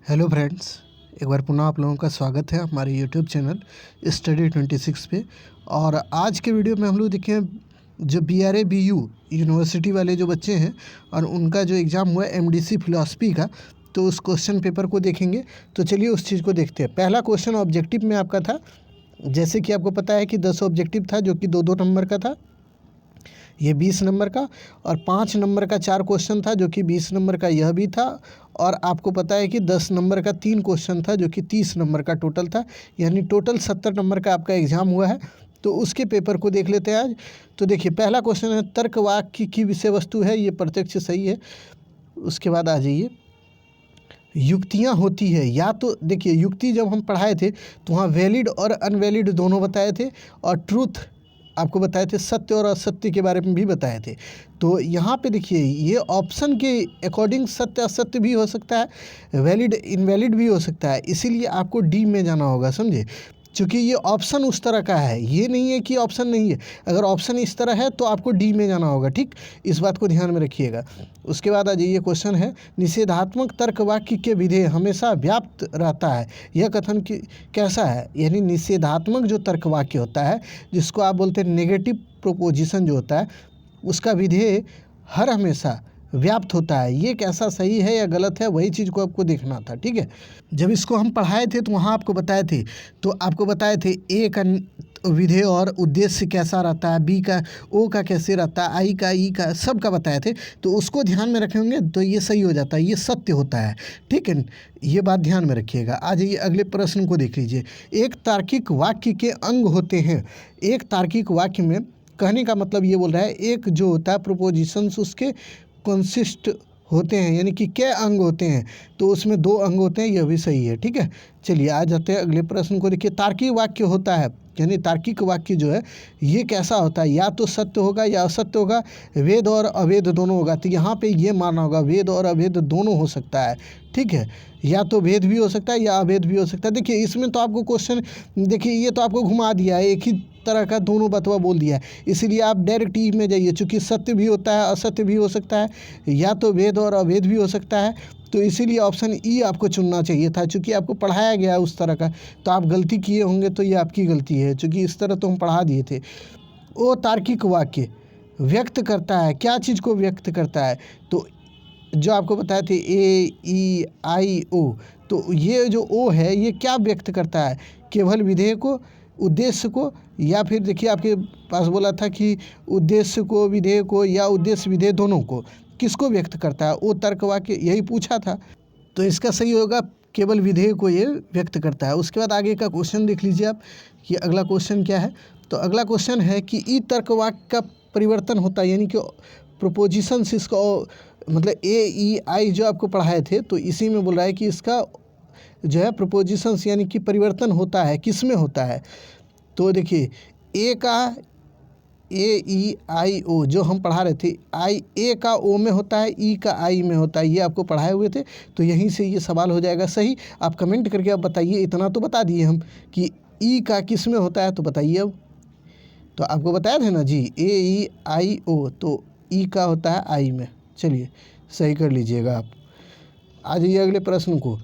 Hello friends, एक बार पुनः आप लोगों का स्वागत है हमारे यूट्यूब चैनल स्टडी 26 पे। और आज के वीडियो में हम लोग देखें जो BRABU यूनिवर्सिटी वाले जो बच्चे हैं और उनका जो एग्ज़ाम हुआ MDC फिलॉसफी का, तो उस क्वेश्चन पेपर को देखेंगे। तो चलिए उस चीज़ को देखते हैं। पहला क्वेश्चन ऑब्जेक्टिव में आपका था, जैसे कि आपको पता है कि 10 ऑब्जेक्टिव था जो कि 2-2 नंबर का था, ये 20 नंबर का, और 5 नंबर का 4 क्वेश्चन था जो कि 20 नंबर का यह भी था। और आपको पता है कि 10 नंबर का 3 क्वेश्चन था जो कि 30 नंबर का टोटल था, यानी टोटल 70 नंबर का आपका एग्ज़ाम हुआ है। तो उसके पेपर को देख लेते हैं आज। तो देखिए, पहला क्वेश्चन है तर्क वाक्य की विषय वस्तु है, ये प्रत्यक्ष सही है। उसके बाद आ जाइए, युक्तियाँ होती है, या तो देखिए युक्ति जब हम पढ़ाए थे तो वहाँ वैलिड और अनवैलिड दोनों बताए थे, और ट्रूथ आपको बताए थे, सत्य और असत्य के बारे में भी बताए थे। तो यहाँ पे देखिए ये ऑप्शन के अकॉर्डिंग सत्य असत्य भी हो सकता है, वैलिड इनवैलिड भी हो सकता है, इसीलिए आपको डी में जाना होगा, समझे। क्योंकि ये ऑप्शन उस तरह का है, ये नहीं है कि ऑप्शन नहीं है। अगर ऑप्शन इस तरह है तो आपको डी में जाना होगा, ठीक। इस बात को ध्यान में रखिएगा। उसके बाद आ जाइए, क्वेश्चन है निषेधात्मक तर्क वाक्य के विधेय हमेशा व्याप्त रहता है, यह कथन की कैसा है। यानी निषेधात्मक जो तर्क वाक्य होता है, जिसको आप बोलते हैं नेगेटिव प्रोपोजिशन जो होता है, उसका विधेय हर हमेशा व्याप्त होता है। ये कैसा सही है या गलत है, वही चीज़ को आपको देखना था, ठीक है। जब इसको हम पढ़ाए थे तो वहाँ आपको बताए थे, तो आपको बताए थे ए का विधेय और उद्देश्य कैसा रहता है, बी का ओ का कैसे रहता है, आई का ई का, सब का बताए थे। तो उसको ध्यान में रखेंगे तो ये सही हो जाता है, ये सत्य होता है, ठीक है। ये बात ध्यान में रखिएगा। आ जाइए अगले प्रश्न को देख लीजिए। एक तार्किक वाक्य के अंग होते हैं। एक तार्किक वाक्य में कहने का मतलब ये बोल रहा है, एक जो होता है प्रोपोजिशंस उसके कंसिस्ट होते हैं, यानी कि क्या अंग होते हैं, तो उसमें 2 अंग होते हैं, यह भी सही है, ठीक है। चलिए आ जाते हैं अगले प्रश्न को। देखिए, तार्किक वाक्य होता है, यानी तार्किक वाक्य जो है ये कैसा होता है, या तो सत्य होगा या असत्य होगा, वेद और अवेद दोनों होगा। तो यहाँ पे ये मानना होगा वेद और अवेद दोनों हो सकता है, ठीक है। या तो वेद भी हो सकता है या अवेद भी हो सकता है। देखिए इसमें तो आपको क्वेश्चन, देखिए ये तो आपको घुमा दिया है, एक ही तरह का दोनों बतवा बोल दिया है, इसीलिए आप डायरेक्ट ई में जाइए। चूँकि सत्य भी होता है, असत्य भी हो सकता है, या तो वेद और अवेद भी हो सकता है, तो इसीलिए ऑप्शन ई आपको चुनना चाहिए था। चूँकि आपको पढ़ाया गया है उस तरह का, तो आप गलती किए होंगे, तो ये आपकी गलती है, चूँकि इस तरह तो हम पढ़ा दिए थे। ओ तार्किक वाक्य व्यक्त करता है, क्या चीज़ को व्यक्त करता है, तो जो आपको बताए थे AEIO, तो ये जो ओ है ये क्या व्यक्त करता है, केवल विधेय को, उद्देश्य को, या फिर देखिए आपके पास बोला था कि उद्देश्य को, विधेय को, या उद्देश्य विधेय दोनों को, किसको व्यक्त करता है। ओ तर्क वाक्य यही पूछा था, तो इसका सही होगा केवल विधेय को ये व्यक्त करता है। उसके बाद आगे का क्वेश्चन देख लीजिए आप कि अगला क्वेश्चन क्या है। तो अगला क्वेश्चन है कि ई तर्क वाक्य का परिवर्तन होता है, यानी कि प्रोपोजिशंस, इसका मतलब AEI जो आपको पढ़ाए थे, तो इसी में बोल रहा है कि इसका जो है प्रोपोजिशंस यानी कि परिवर्तन होता है, किस में होता है। तो देखिए ए का AEIO जो हम पढ़ा रहे थे, ए का ओ में होता है, ई का आई में होता है, ये आपको पढ़ाए हुए थे। तो यहीं से ये सवाल हो जाएगा सही। आप कमेंट करके आप बताइए, इतना तो बता दिए हम कि ई का किस में होता है, तो बताइए अब। तो आपको बताया था ना जी, AEIO, तो ई का होता है आई में। चलिए सही कर लीजिएगा आप। आ जाइए अगले प्रश्न को।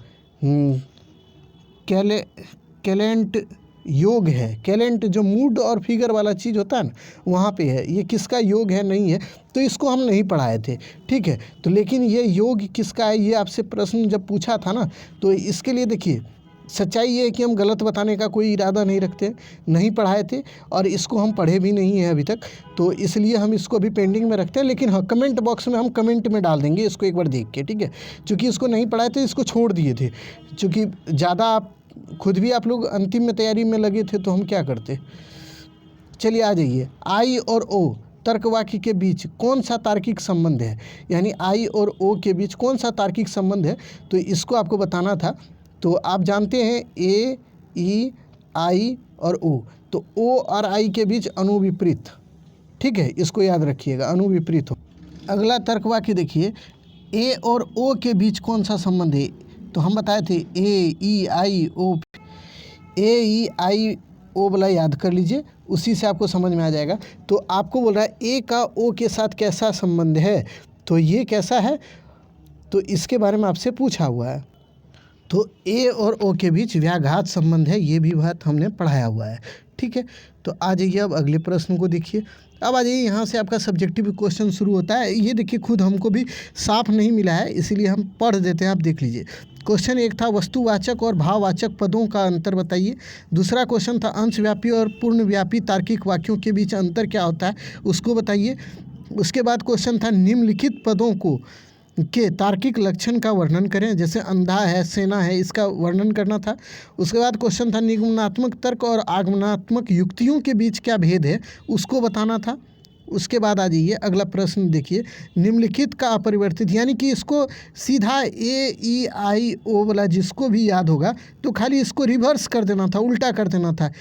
कैलेंट योग है, कैलेंट जो मूड और फिगर वाला चीज़ होता है ना, वहाँ पे है। ये किसका योग है, नहीं है, तो इसको हम नहीं पढ़ाए थे, ठीक है। तो लेकिन ये योग किसका है, ये आपसे प्रश्न जब पूछा था ना, तो इसके लिए देखिए सच्चाई ये है कि हम गलत बताने का कोई इरादा नहीं रखते, नहीं पढ़ाए थे, और इसको हम पढ़े भी नहीं हैं अभी तक, तो इसलिए हम इसको अभी पेंडिंग में रखते हैं। लेकिन हाँ, कमेंट बॉक्स में हम कमेंट में डाल देंगे इसको एक बार देख के, ठीक है। चूँकि इसको नहीं पढ़ाए थे, इसको छोड़ दिए थे, चूँकि ज़्यादा आप खुद भी आप लोग अंतिम में तैयारी में लगे थे, तो हम क्या करते। चलिए आ जाइए, आई और ओ तर्क वाक्य के बीच कौन सा तार्किक संबंध है, यानी आई और ओ के बीच कौन सा तार्किक संबंध है, तो इसको आपको बताना था। तो आप जानते हैं AEI और O, तो O और I के बीच अनुविपरीत, ठीक है, इसको याद रखिएगा, अनुविपरीत हो। अगला तर्क वाक्य देखिए, A और O के बीच कौन सा संबंध है, तो हम बताए थे AEIO, AEIO वाला याद कर लीजिए, उसी से आपको समझ में आ जाएगा। तो आपको बोल रहा है ए का ओ के साथ कैसा संबंध है, तो ये कैसा है, तो इसके बारे में आपसे पूछा हुआ है। तो ए और ओ के बीच व्याघात संबंध है, ये भी बात हमने पढ़ाया हुआ है। ठीक है, तो आ जाइए अब अगले प्रश्न को देखिए। अब आ जाइए, यहाँ से आपका सब्जेक्टिव क्वेश्चन शुरू होता है। ये देखिए खुद हमको भी साफ नहीं मिला है, इसीलिए हम पढ़ देते हैं, आप देख लीजिए। क्वेश्चन एक था वस्तुवाचक और भाववाचक पदों का अंतर बताइए। दूसरा क्वेश्चन था अंशव्यापी और पूर्णव्यापी तार्किक वाक्यों के बीच अंतर क्या होता है, उसको बताइए। उसके बाद क्वेश्चन था निम्नलिखित पदों को के तार्किक लक्षण का वर्णन करें, जैसे अंधा है, सेना है, इसका वर्णन करना था। उसके बाद क्वेश्चन था निगमनात्मक तर्क और आगमनात्मक युक्तियों के बीच क्या भेद है, उसको बताना था। उसके बाद आ जाइए अगला प्रश्न देखिए, निम्नलिखित का अपरिवर्तित, यानी कि इसको सीधा AEIO वाला जिसको भी याद होगा तो खाली इसको रिवर्स कर देना था, उल्टा कर देना था।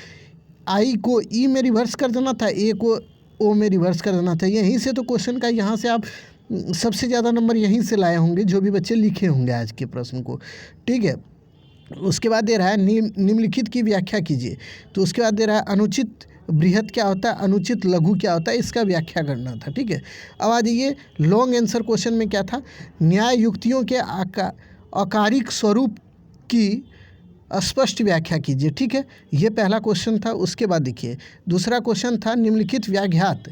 आई को ई में रिवर्स कर देना था, ए को ओ में रिवर्स कर देना था। यहीं से तो क्वेश्चन का यहाँ से आप सबसे ज़्यादा नंबर यहीं से लाए होंगे, जो भी बच्चे लिखे होंगे आज के प्रश्न को। ठीक है, उसके बाद दे रहा है निम्नलिखित की व्याख्या कीजिए। तो उसके बाद दे रहा है अनुचित बृहत क्या होता है, अनुचित लघु क्या होता है, इसका व्याख्या करना था। ठीक है, अब आ जाइए लॉन्ग आंसर क्वेश्चन में क्या था, न्याय युक्तियों के आकारिक स्वरूप की स्पष्ट व्याख्या कीजिए। ठीक है, ये पहला क्वेश्चन था। उसके बाद देखिए दूसरा क्वेश्चन था निम्नलिखित व्याघात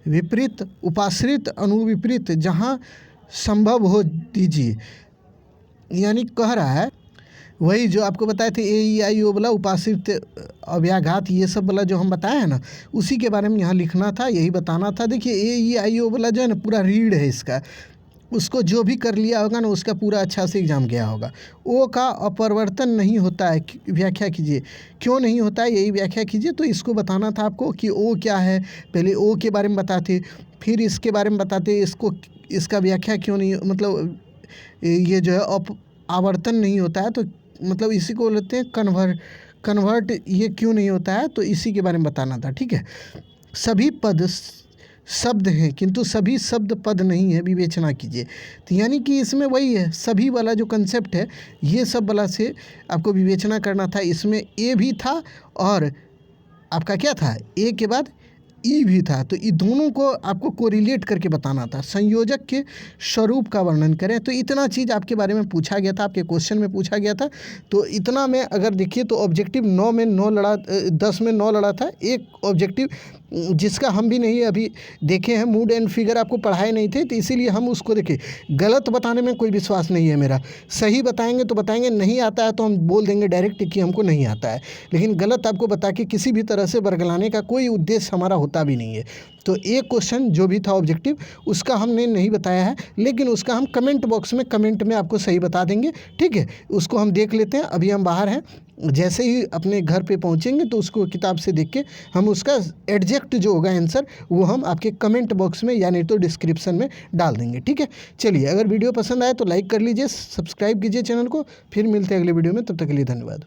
विपरीत उपाश्रित अनुविपरीत जहाँ संभव हो दीजिए। यानी कह रहा है वही जो आपको बताए थे AEIO वाला उपाश्रित अव्याघात, ये सब वाला जो हम बताए हैं ना, उसी के बारे में यहाँ लिखना था, यही बताना था। देखिए AEIO वाला जो है ना पूरा रीड है इसका, उसको जो भी कर लिया होगा ना उसका पूरा अच्छा से एग्जाम गया होगा। ओ का अपरिवर्तन नहीं होता है, व्याख्या कीजिए। क्यों नहीं होता है, यही व्याख्या कीजिए। तो इसको बताना था आपको कि ओ क्या है, पहले ओ के बारे में बताते, फिर इसके बारे में बताते, इसका व्याख्या क्यों नहीं, मतलब ये जो है आवर्तन नहीं होता है, तो मतलब इसी को बोलते हैं कन्वर्ट, ये क्यों नहीं होता है, तो इसी के बारे में बताना था। ठीक है, सभी पद शब्द हैं किंतु सभी शब्द पद नहीं है, विवेचना कीजिए। तो यानी कि इसमें वही है, सभी वाला जो कंसेप्ट है ये सब वाला से आपको विवेचना करना था। इसमें ए भी था और आपका क्या था, ए के बाद ई भी था, तो ये दोनों को आपको कोरिलेट करके बताना था। संयोजक के स्वरूप का वर्णन करें, तो इतना चीज़ आपके बारे में पूछा गया था, आपके क्वेश्चन में पूछा गया था। तो इतना में अगर देखिए तो ऑब्जेक्टिव 9 में 9 लड़ा, 10 में 9 लड़ा था। एक ऑब्जेक्टिव जिसका हम भी नहीं अभी देखे हैं, मूड एंड फिगर आपको पढ़ाए नहीं थे, तो इसीलिए हम उसको देखें। गलत बताने में कोई विश्वास नहीं है मेरा, सही बताएंगे तो बताएंगे, नहीं आता है तो हम बोल देंगे डायरेक्ट कि हमको नहीं आता है। लेकिन गलत आपको बता के किसी भी तरह से बरगलाने का कोई उद्देश्य हमारा होता भी नहीं है। तो एक क्वेश्चन जो भी था ऑब्जेक्टिव, उसका हमने नहीं बताया है, लेकिन उसका हम कमेंट बॉक्स में कमेंट में आपको सही बता देंगे। ठीक है, उसको हम देख लेते हैं। अभी हम बाहर हैं, जैसे ही अपने घर पे पहुंचेंगे तो उसको किताब से देख के हम उसका एग्जैक्ट जो होगा आंसर वो हम आपके कमेंट बॉक्स में या नहीं तो डिस्क्रिप्शन में डाल देंगे। ठीक है, चलिए अगर वीडियो पसंद आए तो लाइक कर लीजिए, सब्सक्राइब कीजिए चैनल को। फिर मिलते हैं अगले वीडियो में, तब तक के लिए धन्यवाद।